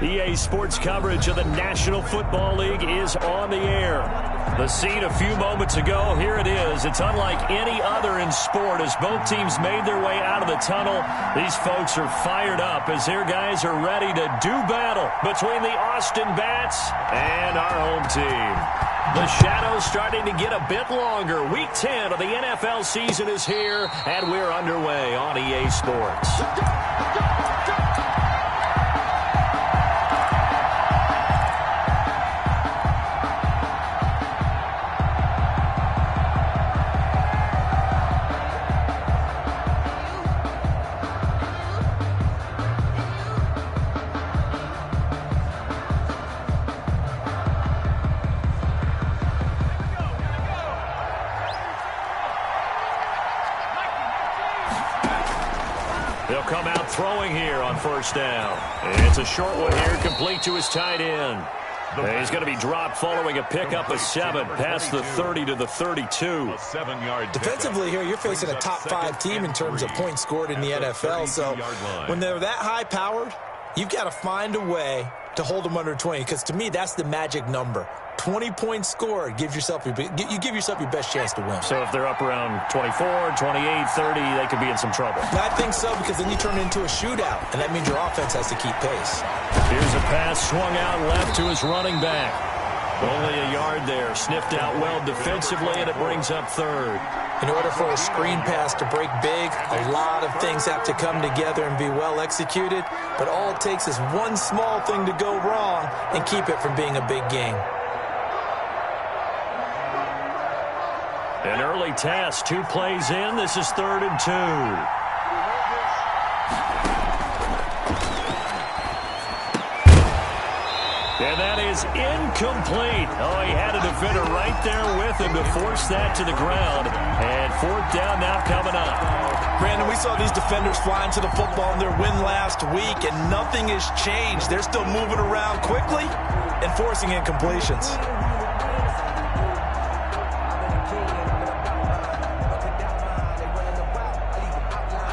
EA Sports coverage of the National Football League is on the air. The scene a few moments ago, here it is. It's unlike any other in sport as both teams made their way out of the tunnel. These folks are fired up as their guys are ready to do battle between the Austin Bats and our home team. The shadow's starting to get a bit longer. Week 10 of the NFL season is here, and we're underway on EA Sports. They'll come out throwing here on first down. It's a short one here, complete to his tight end. He's going to be dropped following a pickup of 7, past the 30 to the 32. Defensively here, you're facing a top 5 team in terms of points scored in the NFL. So when they're that high-powered, you've got to find a way to hold them under 20, because to me, that's the magic number. 20 points scored, you give yourself your best chance to win. So if they're up around 24, 28, 30, they could be in some trouble. I think so, because then you turn it into a shootout, and that means your offense has to keep pace. Here's a pass swung out left to his running back. Only a yard there, sniffed out well defensively, and it brings up third. In order for a screen pass to break big, a lot of things have to come together and be well executed, but all it takes is one small thing to go wrong and keep it from being a big game. An early task, 2 plays in. This is 3rd and 2. And that is incomplete. Oh, he had a defender right there with him to force that to the ground. And 4th down now coming up. Brandon, we saw these defenders flying to the football in their win last week, and nothing has changed. They're still moving around quickly and forcing incompletions.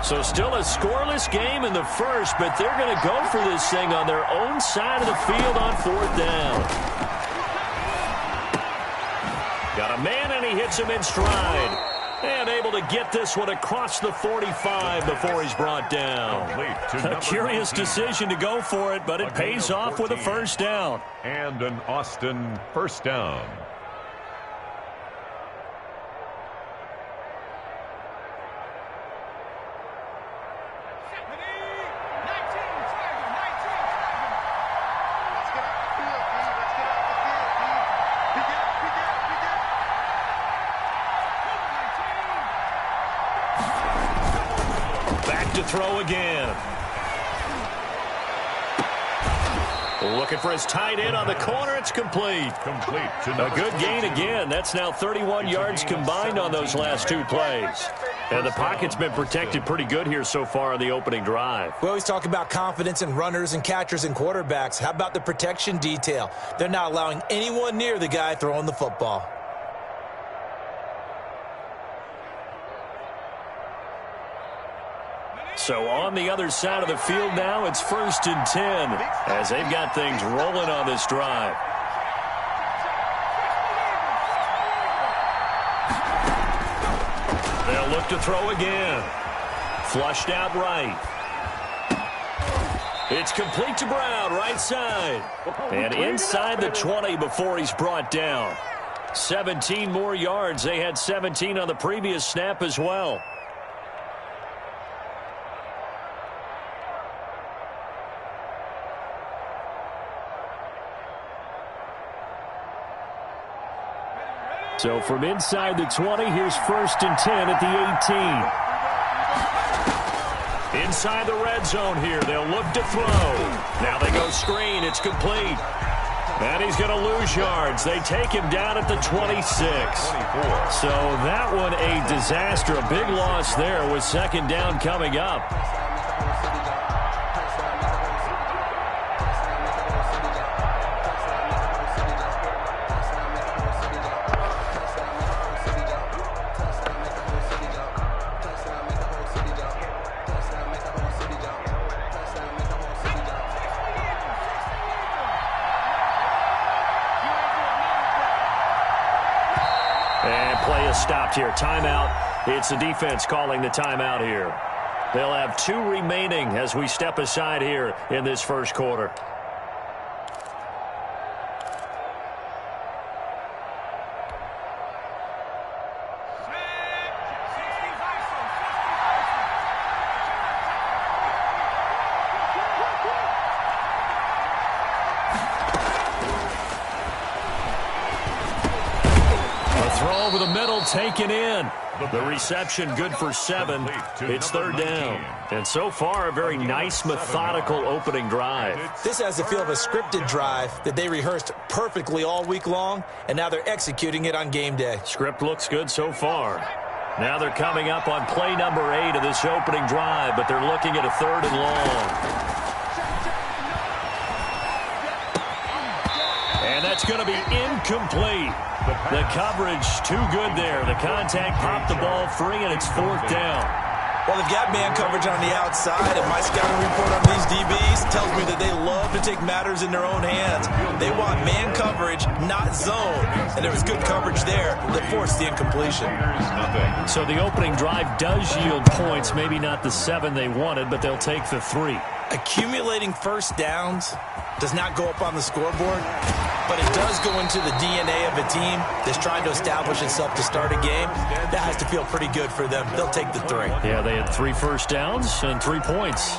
So still a scoreless game in the first, but they're going to go for this thing on their own side of the field on 4th down. Got a man, and he hits him in stride. And able to get this one across the 45 before he's brought down. A curious decision to go for it, but it pays off with a first down. And an Austin first down. To throw again. Looking for his tight end on the corner. It's complete. A good gain again. That's now 31 yards combined on those last 2 plays. And the pocket's been protected pretty good here so far on the opening drive. We always talk about confidence in runners and catchers and quarterbacks. How about the protection detail? They're not allowing anyone near the guy throwing the football. So on the other side of the field now, it's 1st and 10 as they've got things rolling on this drive. They'll look to throw again. Flushed out right. It's complete to Brown, right side. And inside the 20 before he's brought down. 17 more yards. They had 17 on the previous snap as well. So from inside the 20, here's 1st and 10 at the 18. Inside the red zone here, they'll look to throw. Now they go screen, it's complete. And he's going to lose yards. They take him down at the 26. So that one a disaster, a big loss there with 2nd down coming up. just stopped here. Timeout. It's the defense calling the timeout here. They'll have 2 remaining as we step aside here in this first quarter. Taken in. The reception good for 7. It's 3rd down. And so far, a very nice, methodical opening drive. This has the feel of a scripted drive that they rehearsed perfectly all week long, and now they're executing it on game day. Script looks good so far. Now they're coming up on play number 8 of this opening drive, but they're looking at a 3rd and long. And that's going to be incomplete. The coverage too good there. The contact popped the ball free, and it's 4th down. Well, they've got man coverage on the outside, and my scouting report on these DBs tells me that they love to take matters in their own hands. They want man coverage, not zone. And there was good coverage there that forced the incompletion. So the opening drive does yield points, maybe not the 7 they wanted, but they'll take the 3. Accumulating first downs does not go up on the scoreboard, but it does go into the DNA of a team that's trying to establish itself to start a game. That has to feel pretty good for them. They'll take the 3. Yeah, they had 3 first downs and 3 points.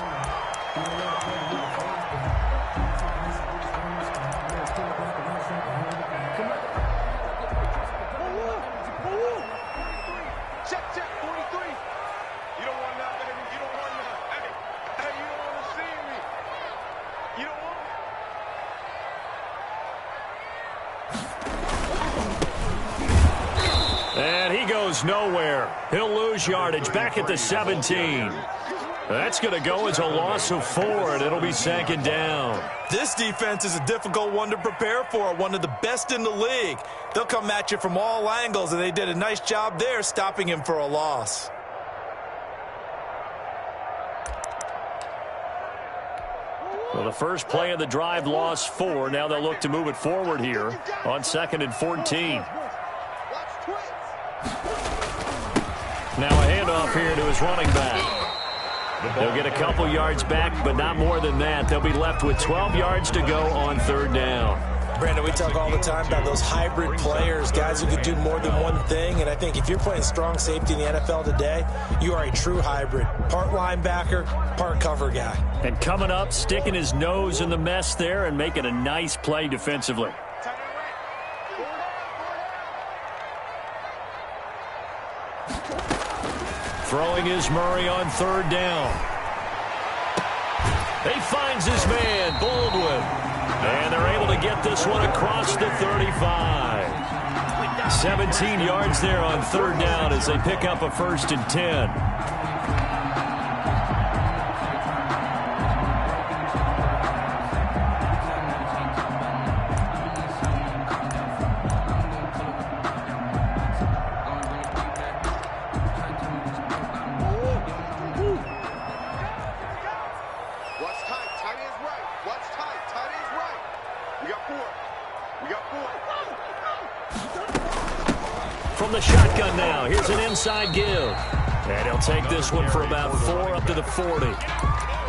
Nowhere. He'll lose yardage back at the 17. That's going to go as a loss of 4, and it'll be 2nd down. This defense is a difficult one to prepare for, one of the best in the league. They'll come at you from all angles, and they did a nice job there stopping him for a loss. Well, the first play of the drive lost 4. Now they'll look to move it forward here on 2nd and 14. Now a handoff here to his running back. They'll get a couple yards back, but not more than that. They'll be left with 12 yards to go on 3rd down. Brandon, we talk all the time about those hybrid players, guys who can do more than one thing. And I think if you're playing strong safety in the NFL today, you are a true hybrid. Part linebacker, part cover guy. And coming up, sticking his nose in the mess there and making a nice play defensively. Throwing is Murray on 3rd down. He finds his man, Baldwin. And they're able to get this one across the 35. 17 yards there on 3rd down as they pick up a 1st and 10. From the shotgun now, here's an inside give. And he'll take this one for about 4 up to the 40.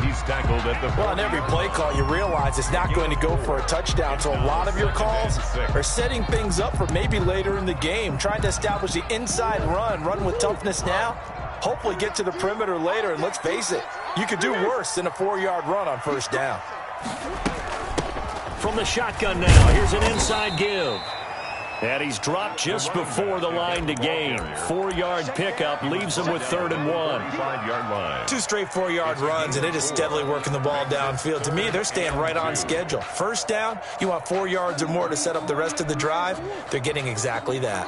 He's tackled at the 40. Well, on every play call, you realize it's not going to go for a touchdown. So a lot of your calls are setting things up for maybe later in the game, trying to establish the inside run with toughness now. Hopefully get to the perimeter later, and let's face it, you could do worse than a 4-yard run on 1st down. From the shotgun now, here's an inside give. And he's dropped just before the line to gain. 4-yard pickup leaves him with 3rd and 1. 5-yard line. 2 straight 4-yard runs, and it is steadily working the ball downfield. To me, they're staying right on schedule. 1st down, you want 4 yards or more to set up the rest of the drive. They're getting exactly that.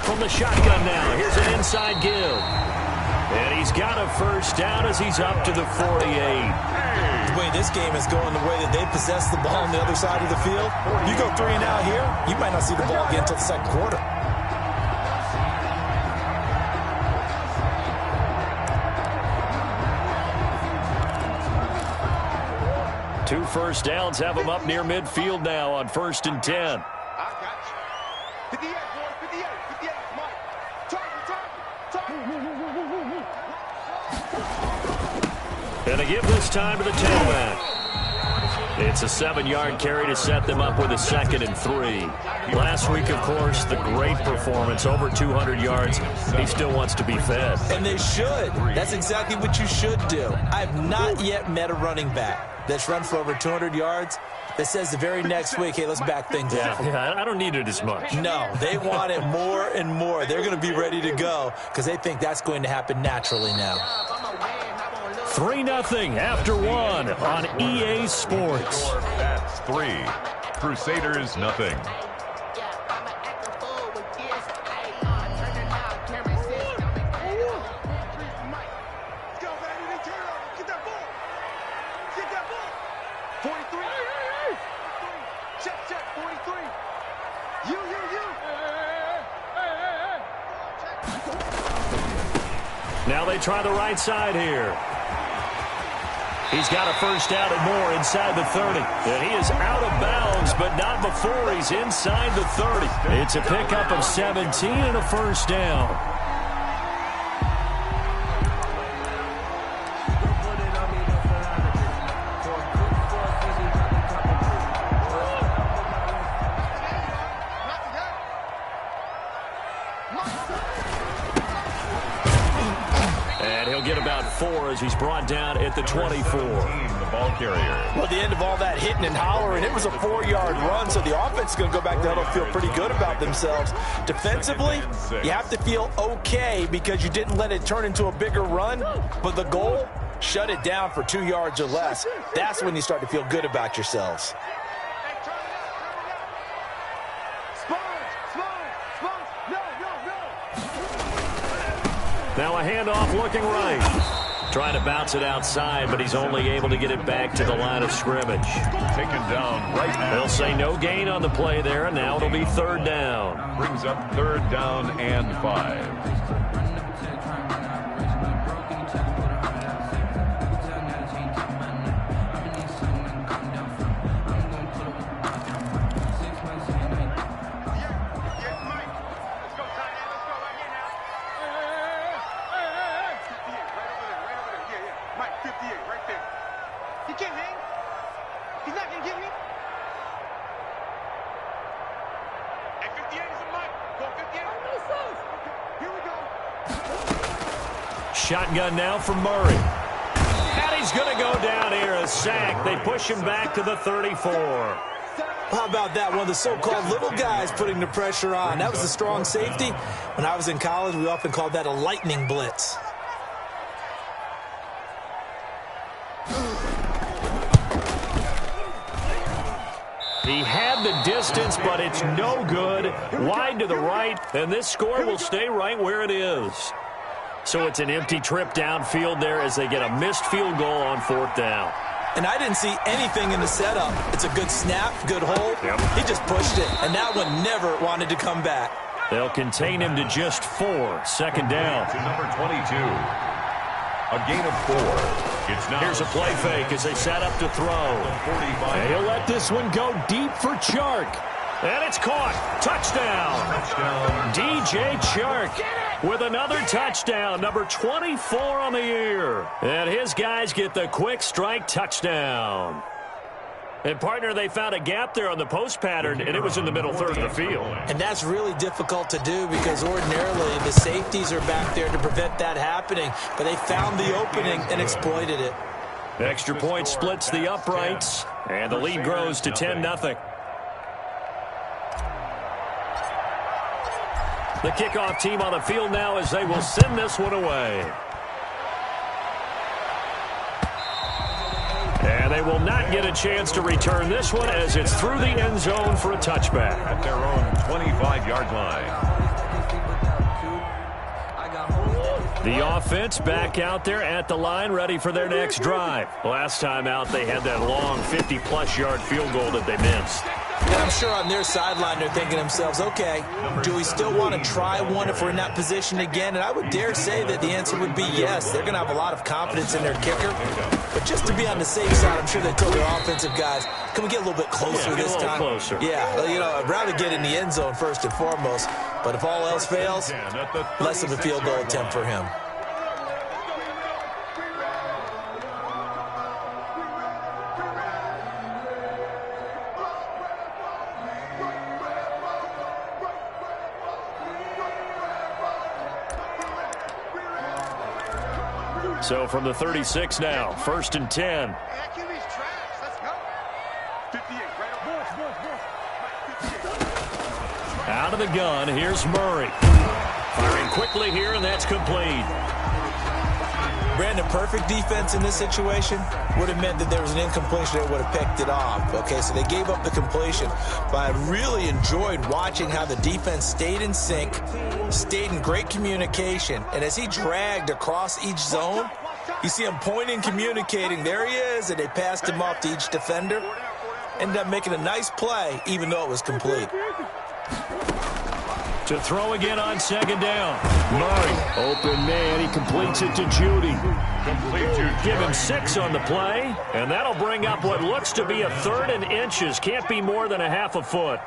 From the shotgun now, here's an inside give. And he's got a 1st down as he's up to the 48. The way this game is going, the way that they possess the ball on the other side of the field, you go 3 and out here, you might not see the ball again until the 2nd quarter. 2 first downs have them up near midfield now on 1st and 10. I got you. 58, boy, 58, 58, Mike. Target. And they give this time to the tailback. It's a 7-yard carry to set them up with a 2nd and 3. Last week, of course, the great performance, over 200 yards. He still wants to be fed. And they should. That's exactly what you should do. I've not yet met a running back that's run for over 200 yards that says the very next week, hey, let's back things up. Yeah, I don't need it as much. No, they want it more and more. They're going to be ready to go because they think that's going to happen naturally now. 3-0 after 1 on EA Sports. That's 3. Crusaders, nothing. Now they try the right side here. He's got a first down and more inside the 30. And he is out of bounds, but not before he's inside the 30. It's a pickup of 17 and a first down. Get about 4 as he's brought down at the 24. The ball carrier. Well, the end of all that hitting and hollering, it was a 4-yard run, so the offense is going to go back to huddle and feel pretty good about themselves. Defensively, you have to feel okay because you didn't let it turn into a bigger run, but the goal, shut it down for 2 yards or less. That's when you start to feel good about yourselves. Now a handoff looking right. Trying to bounce it outside, but he's only able to get it back to the line of scrimmage. Taken down right now. They'll say no gain on the play there, and now it'll be 3rd down. Brings up 3rd down and 5. Shotgun now from Murray. And he's going to go down here, a sack. They push him back to the 34. How about that? One of the so-called little guys putting the pressure on. That was a strong safety. When I was in college, we often called that a lightning blitz. He had the distance, but it's no good. Wide to the right, and this score will stay right where it is. So it's an empty trip downfield there as they get a missed field goal on 4th down. And I didn't see anything in the setup. It's a good snap, good hold. Yep. He just pushed it, and that one never wanted to come back. They'll contain him to just 4. 2nd down. To number 22. A gain of 4. It's now. Here's a play fake as they set up to throw. And he'll let this one go deep for Chark. And it's caught. Touchdown. DJ Chark with another touchdown, number 24 on the year. And his guys get the quick strike touchdown. And, partner, they found a gap there on the post pattern, and it was in the middle 3rd of the field. And that's really difficult to do because ordinarily the safeties are back there to prevent that happening. But they found the opening and exploited it. Extra point splits the uprights, and the lead grows to 10-0. The kickoff team on the field now as they will send this one away. And they will not get a chance to return this one as it's through the end zone for a touchback. At their own 25-yard line. The offense back out there at the line, ready for their next drive. Last time out, they had that long 50-plus yard field goal that they missed. And I'm sure on their sideline they're thinking to themselves, okay, do we still want to try one if we're in that position again? And I would dare say that the answer would be yes. They're going to have a lot of confidence in their kicker. But just to be on the safe side, I'm sure they told their offensive guys, can we get a little bit closer this time? Closer. Yeah, you know, I'd rather get in the end zone first and foremost. But if all else fails, less of a field goal attempt for him. So from the 36 now, 1st and 10. Out of the gun, here's Murray. Firing quickly here, and that's complete. Brandon, perfect defense in this situation would have meant that there was an incompletion that would have picked it off. Okay, so they gave up the completion. But I really enjoyed watching how the defense stayed in sync, stayed in great communication. And as he dragged across each zone, you see him pointing, communicating. There he is, and they passed him off to each defender. Ended up making a nice play, even though it was complete. To throw again on 2nd down. Murray, open man, he completes it to Judy. Give him 6 on the play, and that'll bring up what looks to be a 3rd and inches. Can't be more than a half a foot.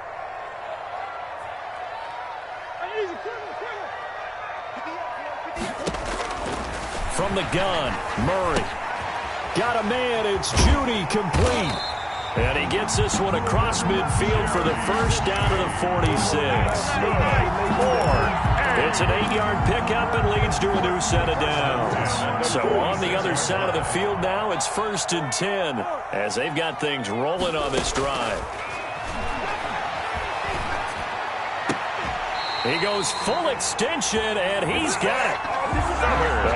From the gun, Murray. Got a man, it's Judy, complete. And he gets this one across midfield for the first down to the 46. It's an 8-yard pickup and leads to a new set of downs. So on the other side of the field now, it's 1st and 10 as they've got things rolling on this drive. He goes full extension, and he's got it.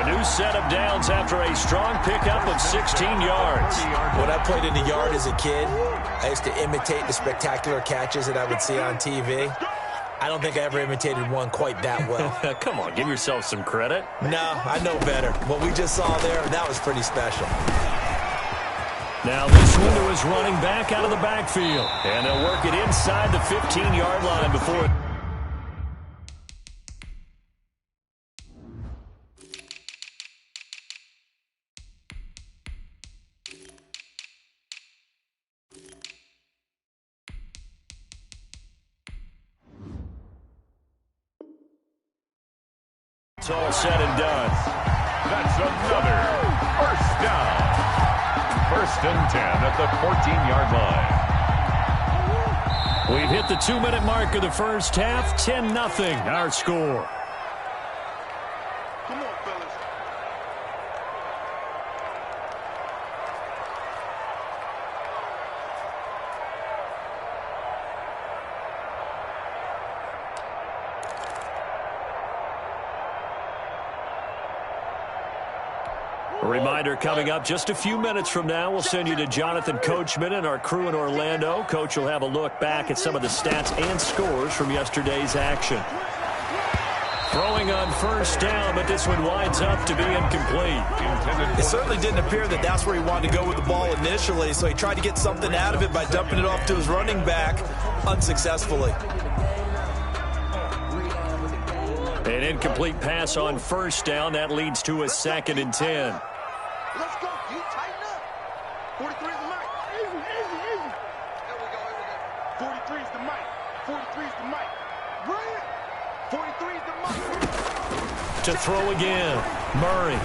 A new set of downs after a strong pickup of 16 yards. When I played in the yard as a kid, I used to imitate the spectacular catches that I would see on TV. I don't think I ever imitated one quite that well. Come on, give yourself some credit. No, I know better. What we just saw there, that was pretty special. Now this one to his running back out of the backfield. And they'll work it inside the 15-yard line before... It's all said and done. That's another first down. 1st and 10 at the 14-yard line. We've hit the 2-minute mark of the first half. 10-0 our score. Come on, fellas. A reminder coming up just a few minutes from now. We'll send you to Jonathan Coachman and our crew in Orlando. Coach will have a look back at some of the stats and scores from yesterday's action. Throwing on 1st down, but this one winds up to be incomplete. It certainly didn't appear that that's where he wanted to go with the ball initially, so he tried to get something out of it by dumping it off to his running back unsuccessfully. An incomplete pass on 1st down. That leads to a 2nd and 10. Let's go. You tighten up. 43 is the mic. Easy. There we go. 43 is the mic. 43 is the mic. Brilliant. 43 is the mic. To throw again, Murray.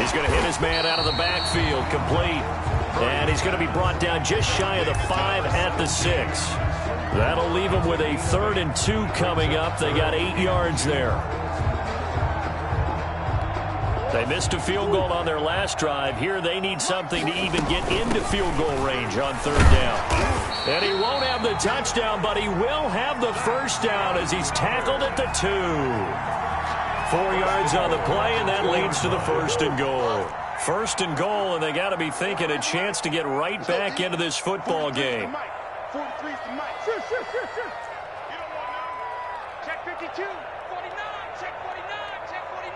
He's going to hit his man out of the backfield, complete. And he's going to be brought down just shy of the 5 at the 6. That'll leave them with a 3rd and 2 coming up. They got 8 yards there. They missed a field goal on their last drive. Here they need something to even get into field goal range on 3rd down. And he won't have the touchdown, but he will have the 1st down as he's tackled at the 2. 4 yards on the play, and that leads to the 1st and goal. 1st and goal, and they got to be thinking a chance to get right back into this football game. 43 is the mic. Sure. You don't want none. Check 52. 49. Check 49. Check 49.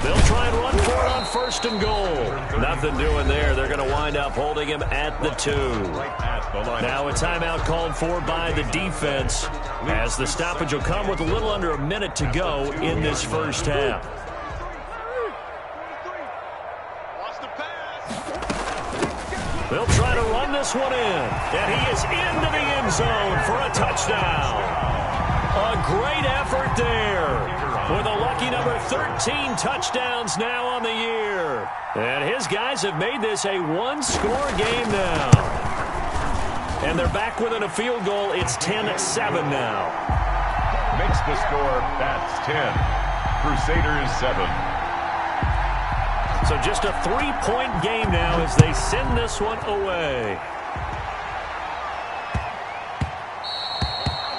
They'll try and run for it on first and goal. Nothing doing there. They're going to wind up holding him at the 2. Now a timeout called for by the defense, as the stoppage will come with a little under a minute to go in this first half. They'll try to run this one in, and he is into the end zone for a touchdown. A great effort there, with a lucky number 13 touchdowns now on the year. And his guys have made this a one-score game now. And they're back within a field goal. It's 10-7 now. Makes the score, that's 10. Crusaders 7. So just a 3-point game now as they send this one away.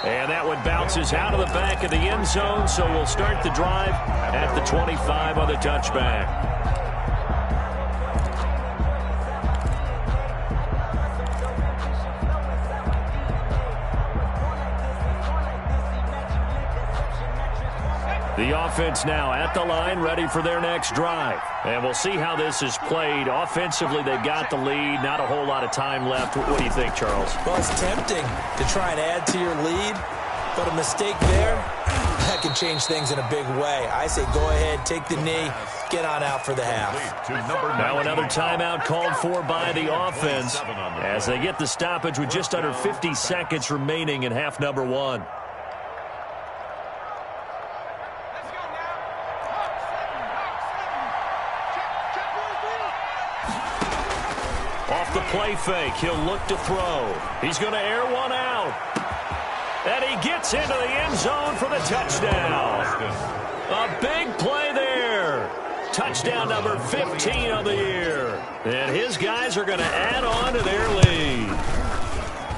And that one bounces out of the back of the end zone, so we'll start the drive at the 25 on the touchback. The offense now at the line, ready for their next drive. And we'll see how this is played. Offensively, they've got the lead. Not a whole lot of time left. What do you think, Charles? Well, it's tempting to try and add to your lead, but a mistake there, that can change things in a big way. I say go ahead, take the knee, get on out for the half. Now another timeout called for by the offense as they get the stoppage with just under 50 seconds remaining in half number 1. Off the play fake, he'll look to throw. He's going to air one out. And he gets into the end zone for the touchdown. A big play there. Touchdown number 15 of the year. And his guys are going to add on to their lead.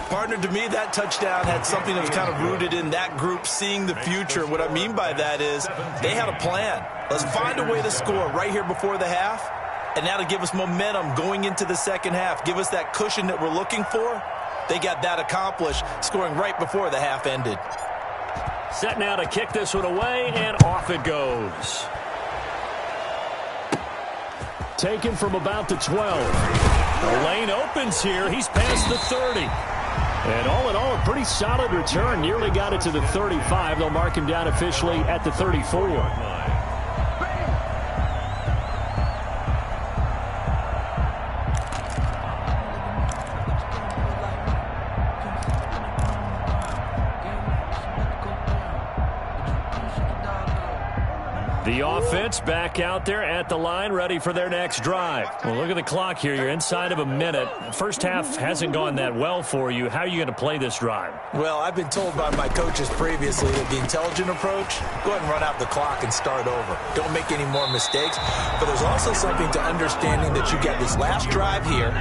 Partner, to me, that touchdown had something that was kind of rooted in that group seeing the future. What I mean by that is they had a plan. Let's find a way to score right here before the half. And that'll give us momentum going into the second half. Give us that cushion that we're looking for. They got that accomplished, scoring right before the half ended. Set now to kick this one away, and off it goes. Taken from about the 12. The lane opens here. He's past the 30. And all in all, a pretty solid return. Nearly got it to the 35. They'll mark him down officially at the 34. The offense back out there at the line, ready for their next drive. Well, look at the clock here. You're inside of a minute. First half hasn't gone that well for you. How are you going to play this drive? Well, I've been told by my coaches previously that the intelligent approach, go ahead and run out the clock and start over. Don't make any more mistakes. But there's also something to understanding that you get this last drive here.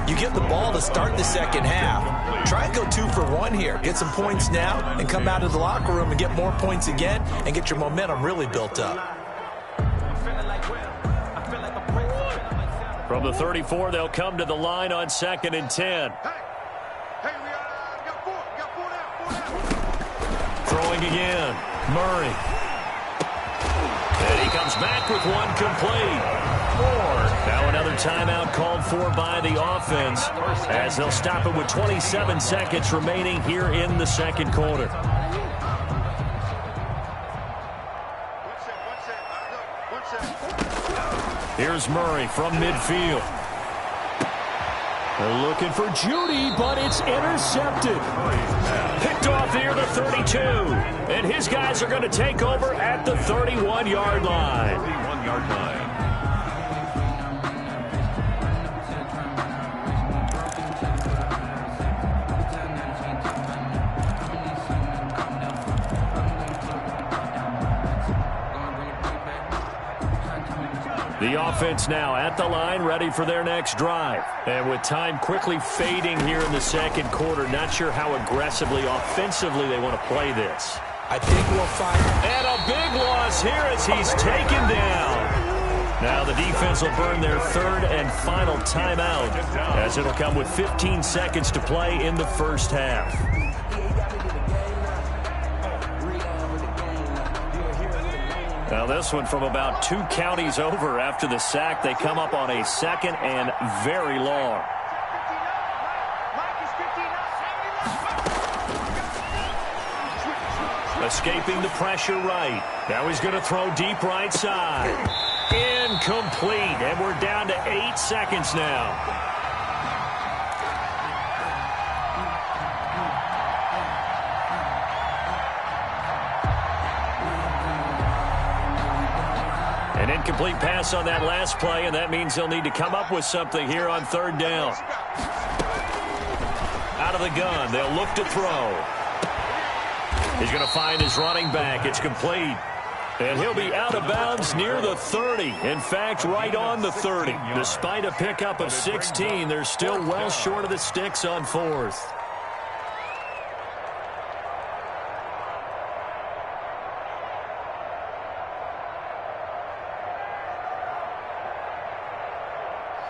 You get the ball to start the second half. Try and go 2 for 1 here. Get some points now and come out of the locker room and get more points again and get your momentum really built up. From the 34, they'll come to the line on 2nd and 10. Throwing again. Murray. And he comes back with one complete. Now another timeout called for by the offense as they'll stop it with 27 seconds remaining here in the second quarter. Here's Murray from midfield. They're looking for Judy, but it's intercepted. Picked off near the 32. And his guys are going to take over at the 31-yard line. 31-yard line. The offense now at the line, ready for their next drive. And with time quickly fading here in the second quarter, not sure how aggressively, offensively they want to play this. I think we'll find... And a big loss here as he's taken down. Now the defense will burn their third and final timeout as it'll come with 15 seconds to play in the first half. Now this one from about 2 counties over after the sack. They come up on a 2nd and very long. Escaping the pressure right. Now he's going to throw deep right side. Incomplete. And we're down to 8 seconds now. An incomplete pass on that last play, and that means they'll need to come up with something here on 3rd down. Out of the gun, they'll look to throw. He's going to find his running back. It's complete. And he'll be out of bounds near the 30. In fact, right on the 30. Despite a pickup of 16, they're still well short of the sticks on 4th.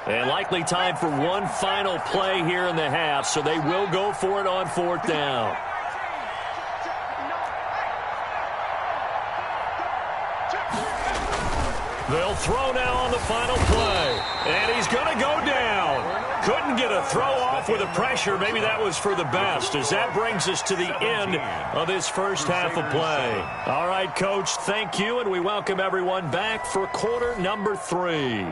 And likely time for one final play here in the half, so they will go for it on 4th down. They'll throw now on the final play. And he's going to go down. Couldn't get a throw off with the pressure. Maybe that was for the best, as that brings us to the end of this first half of play. All right, Coach, thank you, and we welcome everyone back for quarter number 3.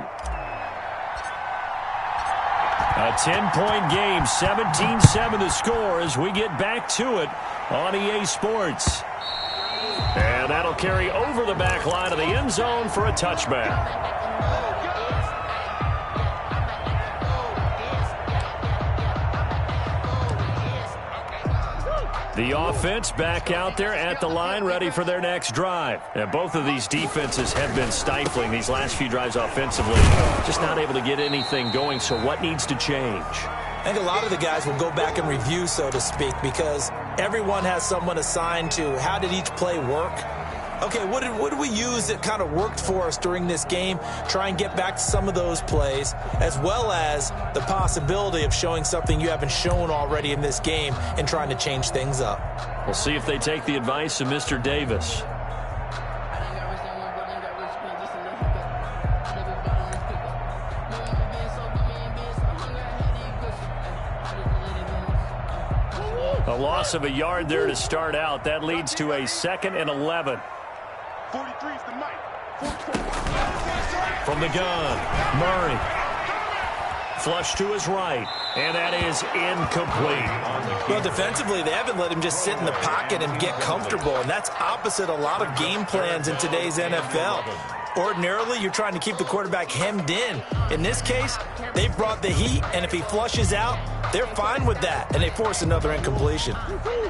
A 10-point game, 17-7 the score as we get back to it on EA Sports. And that'll carry over the back line of the end zone for a touchback. The offense back out there at the line, ready for their next drive. And both of these defenses have been stifling these last few drives offensively. Just not able to get anything going, so what needs to change? I think a lot of the guys will go back and review, so to speak, because everyone has someone assigned to how did each play work. Okay, what did we use that kind of worked for us during this game? Try and get back to some of those plays, as well as the possibility of showing something you haven't shown already in this game and trying to change things up. We'll see if they take the advice of Mr. Davis. A loss of a yard there to start out. That leads to a 2nd and 11. 43's the mic. From the gun, Murray. Flush to his right, and that is incomplete. Well, defensively, they haven't let him just sit in the pocket and get comfortable, and that's opposite a lot of game plans in today's NFL. Ordinarily, you're trying to keep the quarterback hemmed in. In this case, they brought the heat, and if he flushes out, they're fine with that, and they force another incompletion.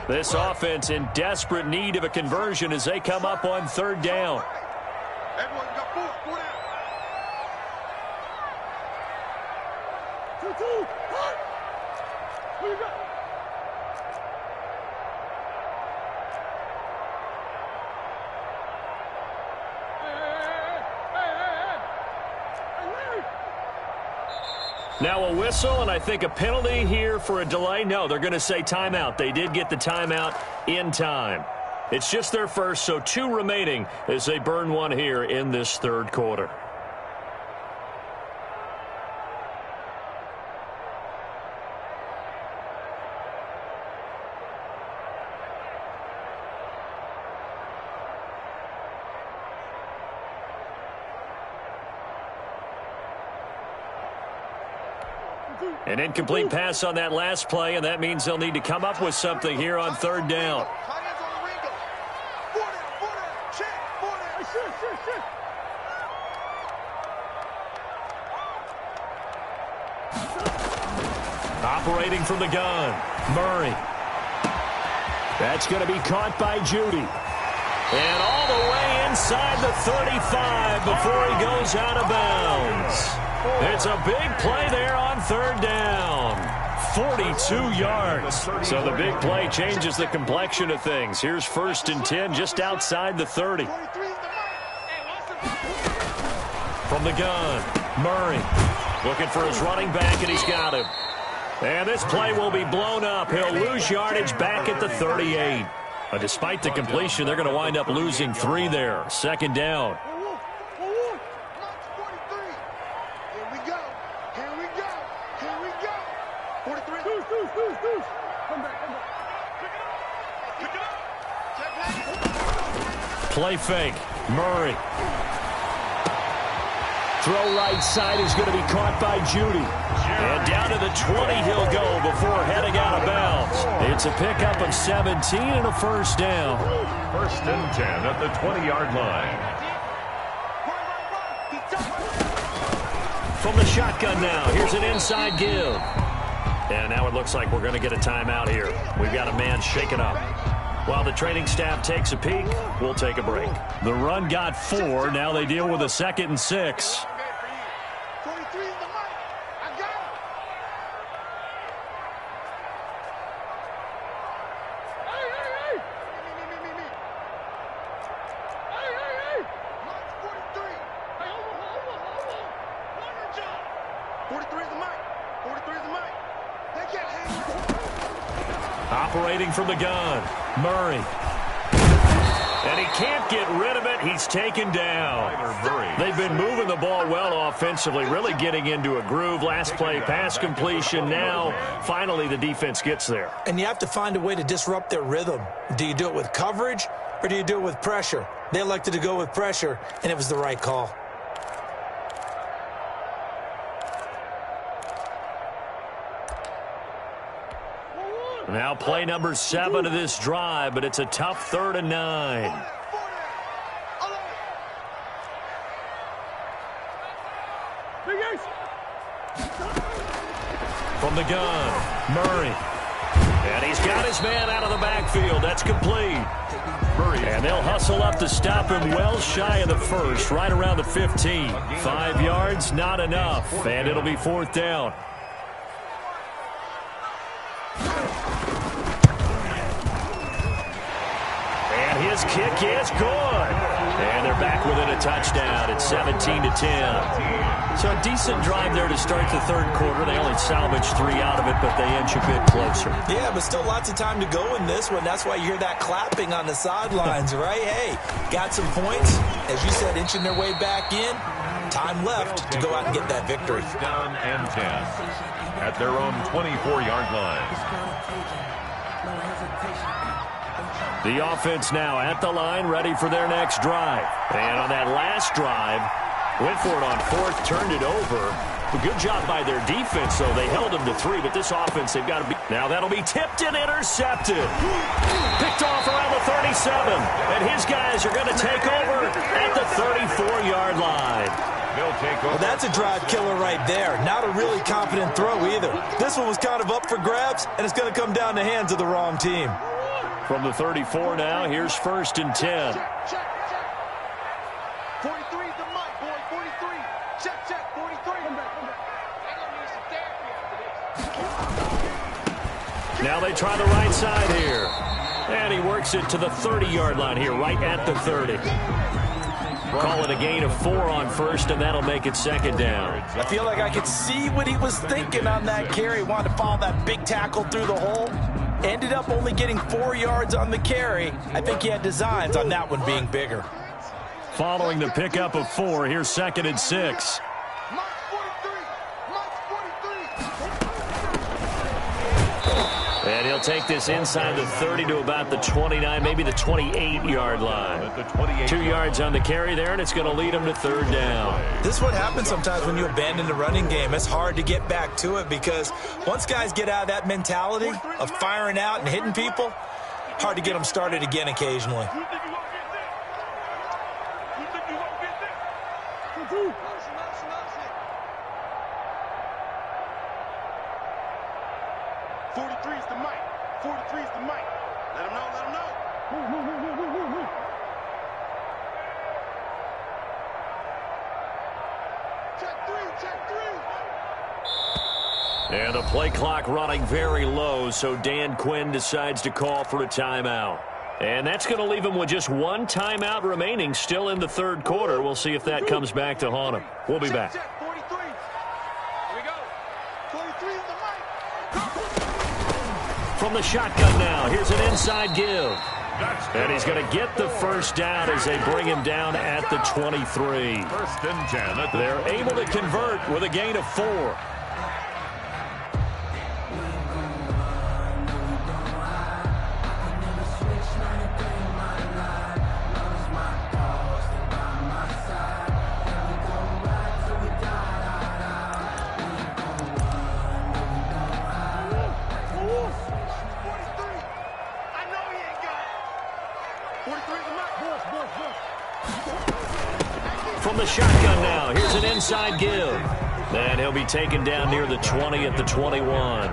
This offense in desperate need of a conversion as they come up on 3rd down. Everyone got 4 down. 2-2. Who you got? Now a whistle, and I think a penalty here for a delay. No, they're going to say timeout. They did get the timeout in time. It's just their first, so 2 remaining as they burn one here in this 3rd quarter. An incomplete pass on that last play, and that means they'll need to come up with something here on 3rd down. Operating from the gun, Murray. That's going to be caught by Judy. And all the way inside the 35 before he goes out of bounds. It's a big play there on 3rd down. 42 yards. So the big play changes the complexion of things. Here's 1st and 10 just outside the 30. From the gun, Murray looking for his running back, and he's got him. And this play will be blown up. He'll lose yardage back at the 38. Despite the completion, they're going to wind up losing 3 there. Second down. Play fake. Murray. Throw right side is going to be caught by Judy. And down to the 20 he'll go before heading out of bounds. It's a pickup of 17 and a first down. First and 10 at the 20-yard line. From the shotgun now, here's an inside give. And now it looks like we're going to get a timeout here. We've got a man shaken up. While the training staff takes a peek, we'll take a break. The run got 4. Now they deal with a 2nd and 6. Operating from the gun, Murray. And he can't get rid of it. He's taken down. They've been moving the ball well offensively, really getting into a groove. Last play, pass completion. Now, finally, the defense gets there. And you have to find a way to disrupt their rhythm. Do you do it with coverage or do you do it with pressure? They elected to go with pressure, and it was the right call. Now play number 7 of this drive, but it's a tough 3rd and 9. From the gun, Murray. And he's got his man out of the backfield. That's complete. And they'll hustle up to stop him well shy of the first, right around the 15. 5 yards, not enough. And it'll be 4th down. His kick is good. And they're back within a touchdown. It's 17-10. So a decent drive there to start the 3rd quarter. They only salvaged 3 out of it, but they inch a bit closer. Yeah, but still lots of time to go in this one. That's why you hear that clapping on the sidelines, right? Hey, got some points. As you said, inching their way back in. Time left to go out and get that victory. Down and 10 at their own 24-yard line. The offense now at the line, ready for their next drive. And on that last drive, went for it on 4th, turned it over. A good job by their defense, though. They held them to 3, but this offense, they've got to be... Now that'll be tipped and intercepted. Picked off around the 37. And his guys are going to take over at the 34-yard line. Well, that's a drive killer right there. Not a really confident throw either. This one was kind of up for grabs, and it's going to come down the hands of the wrong team. From the 34 now, here's 1st and 10. Check. 43 is the mic, boy. 43. Check. 43. Come back. They're going to need some therapy after this. Now they try the right side here. And he works it to the 30-yard line here, right at the 30. Call it a gain of 4 on 1st, and that'll make it 2nd down. I feel like I could see what he was thinking on that carry. Wanted to follow that big tackle through the hole. Ended up only getting 4 yards on the carry. I think he had designs on that one being bigger. Following the pickup of 4, here's 2nd and 6. And he'll take this inside the 30 to about the 29, maybe the 28-yard line. 2 yards on the carry there, and it's going to lead him to 3rd down. This is what happens sometimes when you abandon the running game. It's hard to get back to it because once guys get out of that mentality of firing out and hitting people, hard to get them started again occasionally. And the play clock running very low, so Dan Quinn decides to call for a timeout. And that's going to leave him with just 1 timeout remaining still in the 3rd quarter. We'll see if that comes back to haunt him. We'll be back. 43. Here we go. 43 is the mic. From the shotgun now, here's an inside give. And he's going to get the first down as they bring him down at the 23. First and 10. They're able to convert with a gain of 4. From the shotgun now, here's an inside give. And he'll be taken down near the 20 at the 21.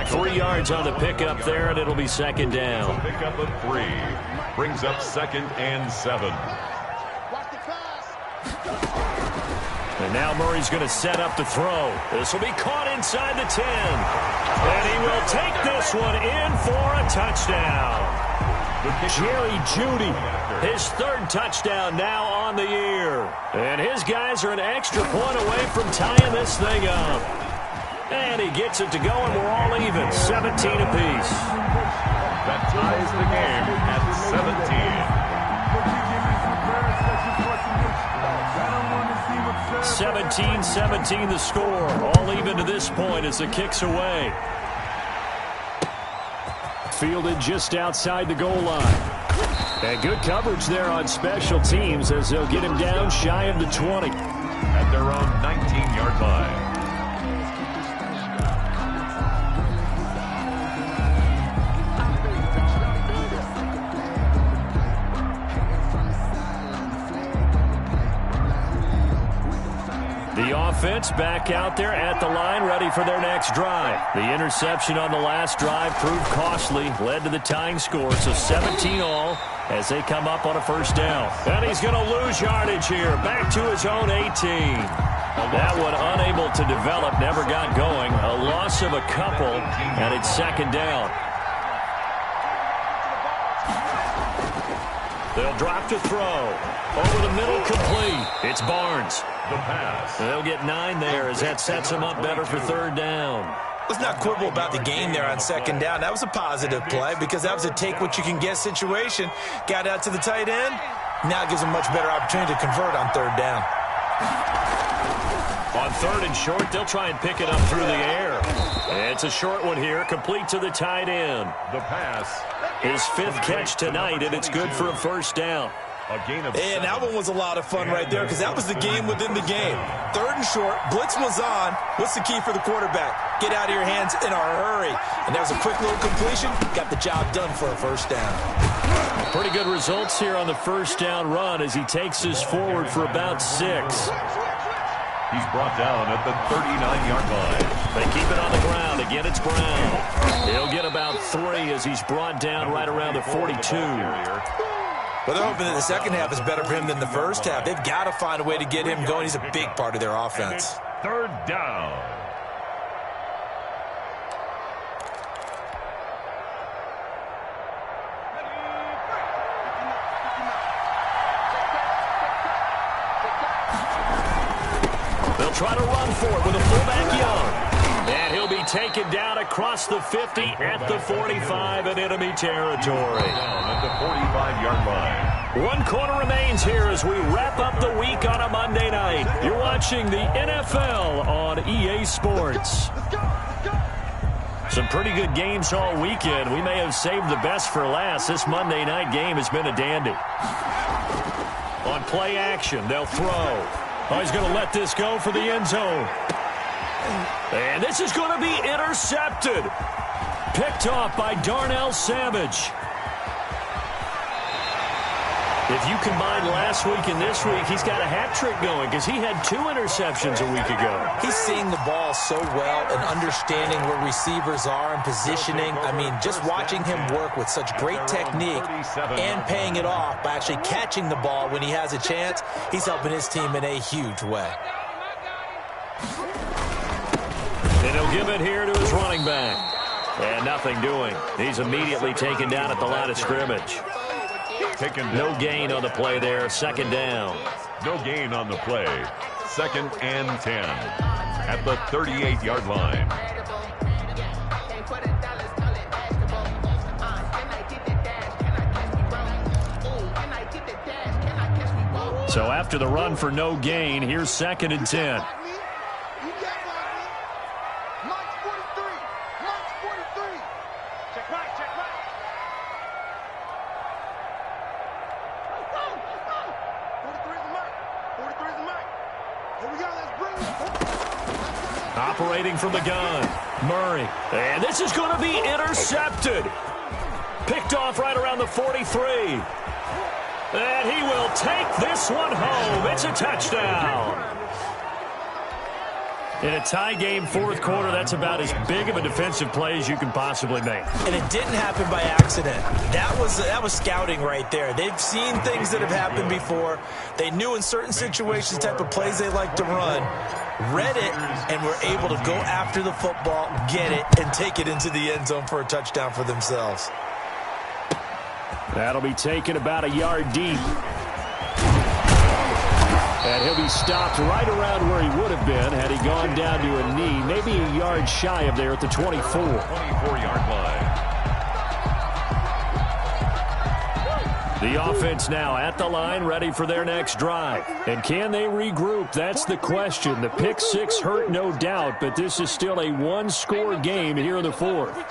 3 yards on the pickup there, and it'll be second down. Pickup of 3. Brings up 2nd and 7. And now Murray's going to set up the throw. This will be caught inside the 10. And he will take this one in for a touchdown. Jerry Jeudy, his 3rd touchdown now on the year. And his guys are an extra point away from tying this thing up. And he gets it to go, and we're all even, 17 apiece. That ties the game at 17. 17-17 the score. All even to this point as the kick's away. Fielded just outside the goal line. And good coverage there on special teams as they'll get him down shy of the 20. At their own 19-yard line. The offense back out there at the line, ready for their next drive. The interception on the last drive proved costly, led to the tying score, so 17 all as they come up on a first down. And he's going to lose yardage here, back to his own 18. That one unable to develop, never got going. A loss of a couple, and it's second down. They'll drop to throw. Over the middle, complete. It's Barnes. The pass. They'll get 9 there as that sets them up better for third down. Let's not quibble about the gain there on second down. That was a positive play because that was a take-what-you-can-get situation. Got out to the tight end. Now it gives them a much better opportunity to convert on third down. On 3rd and short, they'll try and pick it up through the air. It's a short one here, complete to the tight end. The pass. His 5th catch tonight, and it's good for a first down. A gain of And that one was a lot of fun right there because that was the game within the game. 3rd and short, blitz was on. What's the key for the quarterback? Get out of your hands in a hurry. And that was a quick little completion. Got the job done for a first down. Pretty good results here on the first down run as he takes us forward for about 6. He's brought down at the 39-yard line. They keep it on the ground. Again, it's Brown. He'll get about 3 as he's brought down right around the 42. Well, they're hoping that the second half is better for him than the first half. They've got to find a way to get him going. He's a big part of their offense. Third down. They'll try to run for it with a fullback Young. And he'll be taken down across the 50 at the 45 in enemy territory. Down at the 45-yard line. 1 quarter remains here as we wrap up the week on a Monday night. You're watching the NFL on EA Sports. Some pretty good games all weekend. We may have saved the best for last. This Monday night game has been a dandy. On play action, they'll throw. Oh, he's going to let this go for the end zone. And this is going to be intercepted. Picked off by Darnell Savage. If you combine last week and this week, he's got a hat trick going because he had 2 interceptions a week ago. He's seeing the ball so well and understanding where receivers are and positioning. I mean, just watching him work with such great technique and paying it off by actually catching the ball when he has a chance, he's helping his team in a huge way. And he'll give it here to his running back. And nothing doing. He's immediately taken down at the line of scrimmage. No gain on the play there. Second down. No gain on the play. 2nd and 10 at the 38-yard line. So after the run for no gain, here's 2nd and 10. Operating from the gun, Murray. And this is going to be intercepted. Picked off right around the 43. And he will take this one home. It's a touchdown. In a tie game, 4th quarter, that's about as big of a defensive play as you can possibly make. And it didn't happen by accident. That was scouting right there. They've seen things that have happened before. They knew in certain situations type of plays they like to run, read it, and were able to go after the football, get it, and take it into the end zone for a touchdown for themselves. That'll be taken about a yard deep. And he'll be stopped right around where he would have been had he gone down to a knee, maybe a yard shy of there at the 24. 24-yard line. The offense now at the line, ready for their next drive. And can they regroup? That's the question. The pick six hurt, no doubt, but this is still a one-score game here in the 4th.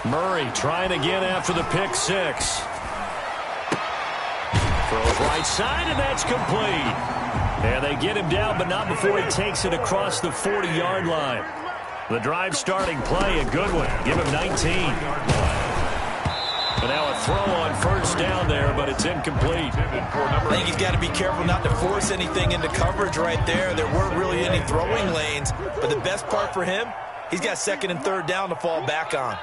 Murray trying again after the pick six. Throws right side, and that's complete. And they get him down, but not before he takes it across the 40-yard line. The drive starting play, a good one. Give him 19. And now a throw on 1st down there, but it's incomplete. I think he's got to be careful not to force anything into coverage right there. There weren't really any throwing lanes, but the best part for him, he's got 2nd and 3rd down to fall back on.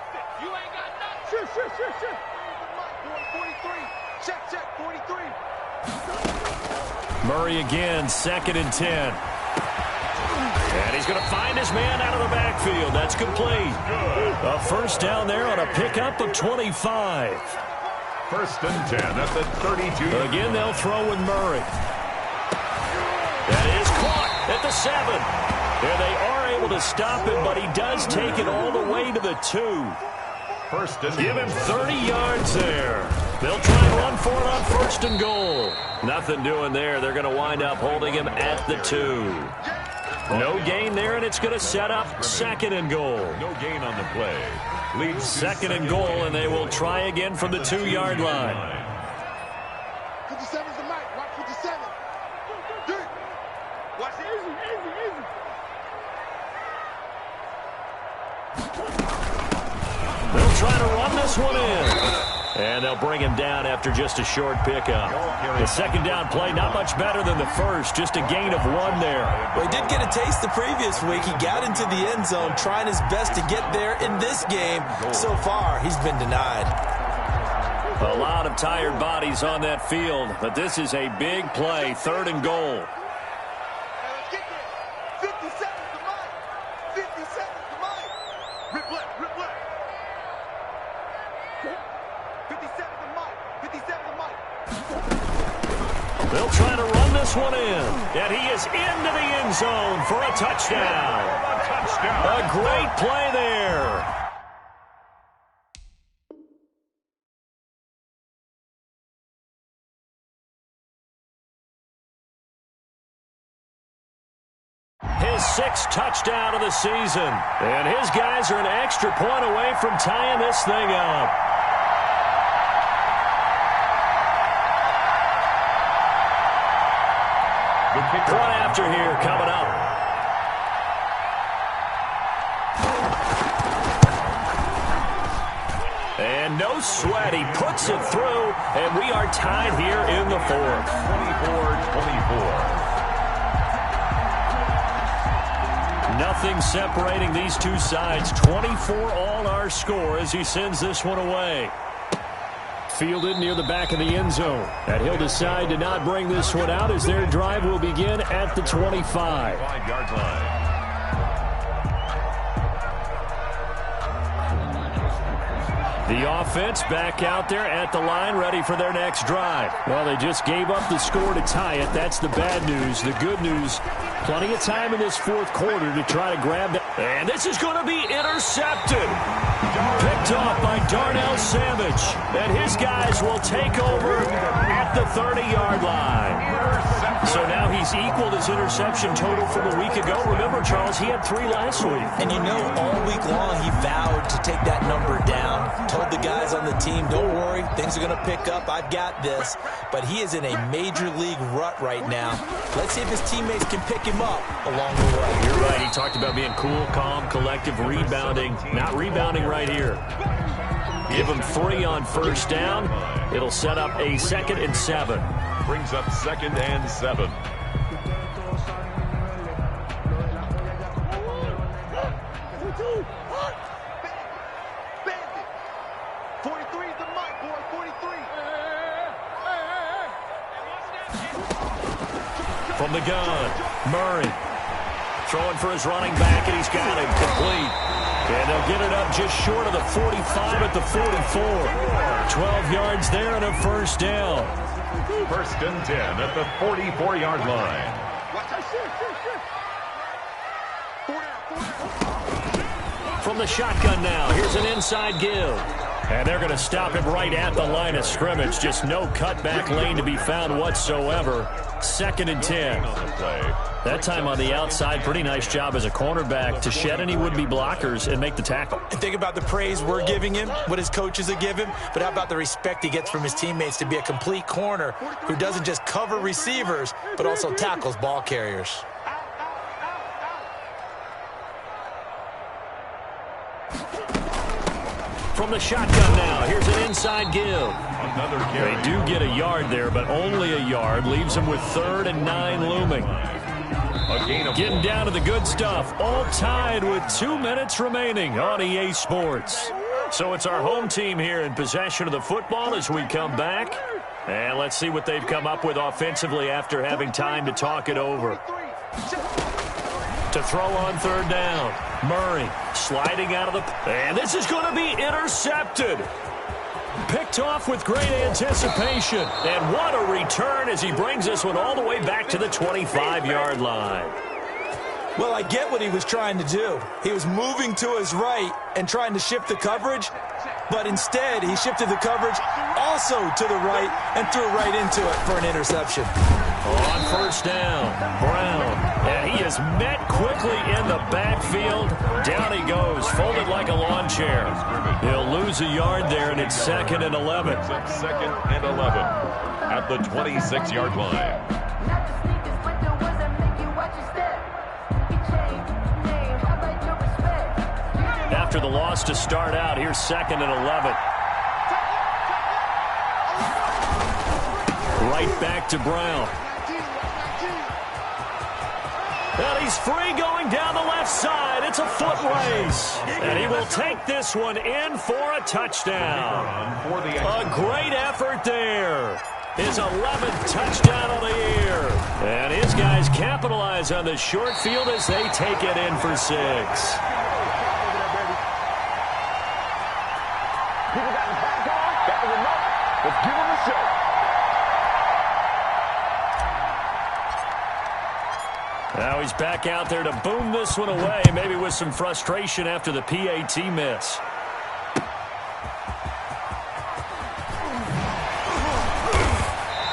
Murray again, 2nd and 10. And he's going to find his man out of the backfield. That's complete. A 1st down there on a pickup of 25. 1st and 10 at the 32. Again, they'll throw with Murray. That is caught at the 7. And they are able to stop him, but he does take it all the way to the 2. 1st and Give him 30 yards there. They'll try and run for it on 1st and goal. Nothing doing there. They're going to wind up holding him at the 2. No gain there, and it's going to set up 2nd and goal. No gain on the play. Leads 2nd and goal, and they will try again from the 2-yard line. 57's the mic. Watch 57. Dude. Watch it. They'll try to run this one in. And they'll bring him down after just a short pickup. The 2nd down play, not much better than the 1st. Just a gain of 1 there. Well, he did get a taste the previous week. He got into the end zone, trying his best to get there in this game. So far, he's been denied. A lot of tired bodies on that field, but this is a big play, 3rd and goal. They'll try to run this one in. And he is into the end zone for a touchdown. A great play there. His 6th touchdown of the season. And his guys are an extra point away from tying this thing up. One after here coming up. And no sweat. He puts it through, and we are tied here in the 4th. 24-24. Nothing separating these two sides. 24 all our score as he sends this one away. Fielded near the back of the end zone. And he'll decide to not bring this one out as their drive will begin at the 25. 5-yard line. The offense back out there at the line, ready for their next drive. Well, they just gave up the score to tie it. That's the bad news. The good news, plenty of time in this 4th quarter to try to grab that. And this is going to be intercepted. Picked off by Darnell Savage. And his guys will take over at the 30-yard line. So now he's equaled his interception total from a week ago. Remember, Charles, he had 3 last week. And you know, all week long he vowed to take that number down. Told the guys on the team, don't worry, things are going to pick up. I've got this. But he is in a major league rut right now. Let's see if his teammates can pick him up along the way. You're right. He talked about being cool, calm, collective, rebounding. Not rebounding right here. Give him 3 on first down. It'll set up a 2nd and 7. Brings up 2nd and 7. From the gun, Murray throwing for his running back, and he's got him complete. And they'll get it up just short of the 45 at the 44. 12 yards there and a first down. 1st and 10 at the 44-yard line. From the shotgun now, here's an inside give. And they're going to stop him right at the line of scrimmage. Just no cutback lane to be found whatsoever. 2nd and 10. That time on the outside, pretty nice job as a cornerback to shed any would-be blockers and make the tackle. And think about the praise we're giving him, what his coaches have given him, but how about the respect he gets from his teammates to be a complete corner who doesn't just cover receivers, but also tackles ball carriers. From the shotgun now, here's an inside give. Another carry. They do get a yard there, but only a yard. Leaves them with 3rd and 9 looming. Getting down to the good stuff. All tied with 2 minutes remaining on EA Sports. So it's our home team here in possession of the football as we come back. And let's see what they've come up with offensively after having time to talk it over. To throw on 3rd down. Murray sliding out of the... And this is going to be intercepted. Picked off with great anticipation. And what a return as he brings this one all the way back to the 25-yard line. Well, I get what he was trying to do. He was moving to his right and trying to shift the coverage, but instead he shifted the coverage also to the right and threw right into it for an interception. On first down, Brown, and he is met quickly in the backfield. Down he goes, folded like a lawn chair. He'll lose a yard there, and it's 2nd and 11. 2nd and 11 at the 26-yard line. After the loss to start out, here's 2nd and 11. Right back to Brown. And he's free going down the left side. It's a foot race. And he will take this one in for a touchdown. A great effort there. His 11th touchdown of the year. And his guys capitalize on the short field as they take it in for 6. Let's give him a show. Now he's back out there to boom this one away, maybe with some frustration after the PAT miss.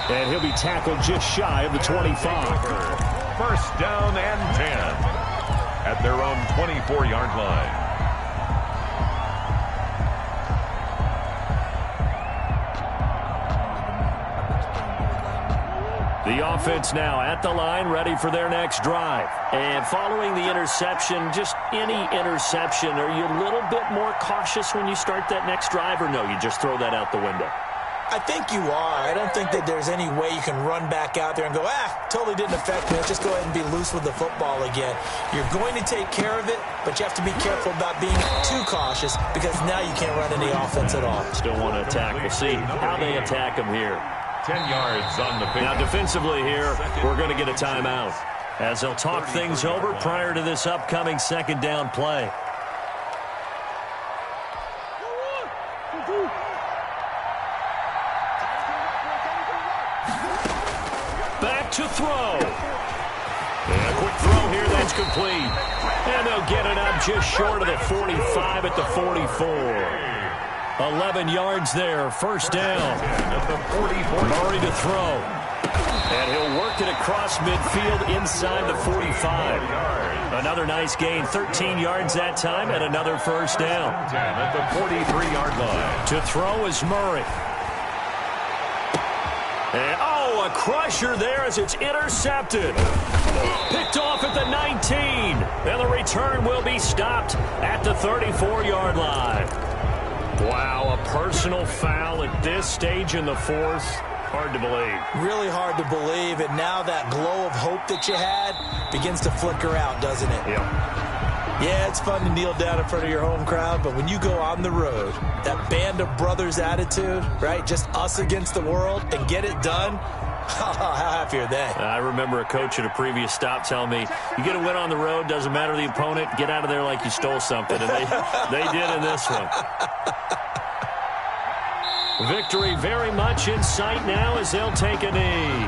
And he'll be tackled just shy of the 25. 1st down and 10 at their own 24-yard line. The offense now at the line, ready for their next drive. And following the interception, just any interception, are you a little bit more cautious when you start that next drive, or no, you just throw that out the window? I think you are. I don't think that there's any way you can run back out there and go, totally didn't affect me. Let's just go ahead and be loose with the football again. You're going to take care of it, but you have to be careful about being too cautious because now you can't run any offense at all. Still want to attack. We'll see how they attack him here. 10 yards on the pick. Now defensively here, we're going to get a timeout as they'll talk things over prior to this upcoming 2nd down play. Back to throw. And a quick throw here, that's complete. And they'll get it up just short of the 45 at the 44. 11 yards there, first down. Murray to throw. And he'll work it across midfield inside the 45. Another nice gain, 13 yards that time, and another first down. At the 43-yard line. To throw is Murray. And, a crusher there as it's intercepted. Picked off at the 19. And the return will be stopped at the 34-yard line. Wow, a personal foul at this stage in the fourth. Hard to believe. Really hard to believe, and now that glow of hope that you had begins to flicker out, doesn't it? Yeah, it's fun to kneel down in front of your home crowd, but when you go on the road, that band of brothers attitude, right, just us against the world, and get it done, how happy are they? I remember a coach at a previous stop telling me, you get a win on the road, doesn't matter the opponent, get out of there like you stole something, and they did in this one. Victory very much in sight now as they'll take a knee.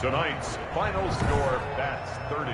Tonight's final score, Bats 30.